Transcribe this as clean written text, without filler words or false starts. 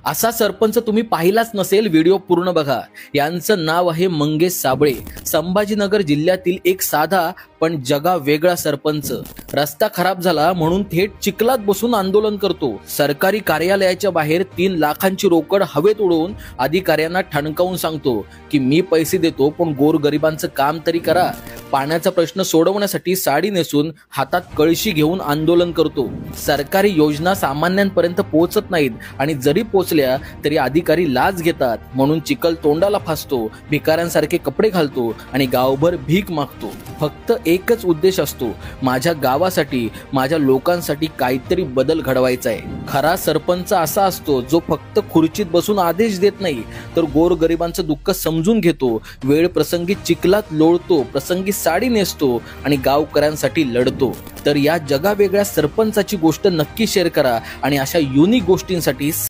असा सरपंच तुम्ही पाहिलाच नसेल, व्हिडिओ पूर्ण बघा। यांचं नाव आहे मंगेश साबळे। संभाजीनगर जिल्ह्यातील एक साधा पण जगा वेगळा सरपंच। रस्ता खराब झाला म्हणून थेट चिखलात बसून आंदोलन करतो। सरकारी कार्यालयाच्या बाहेर 3 लाखांची रोकड हवेत उडवून अधिकाऱ्यांना ठणकावून सांगतो की मी पैसे देतो पण गोरगरिबांचं काम तरी करा। पाण्याचा प्रश्न सोडवण्यासाठी साडी नेसून हातात कळशी घेऊन आंदोलन करतो। सरकारी योजना सामान्यांपर्यंत पोहोचत नाहीत आणि जरी पोहोचल्या तरी अधिकारी लाच घेतात म्हणून चिखल तोंडाला फासतो, भिकाऱ्यांसारखे कपडे घालतो आणि गावभर भीक मागतो। फक्त एकच उद्देश असतो, माझ्या गावासाठी, माझ्या लोकांसाठी काहीतरी बदल घडवायचा आहे। खरा सरपंच असा असतो जो फक्त खुर्चीत बसून आदेश देत नाही तर गोरगरिबांचं दुःख समजून घेतो, वेळ प्रसंगी चिखलात लोळतो, प्रसंगी साडी नेसतो आणि गावकऱ्यांसाठी लढतो। तर या जगावेगळ्या सरपंचाची गोष्ट नक्की शेअर करा आणि अशा युनिक गोष्टींसाठी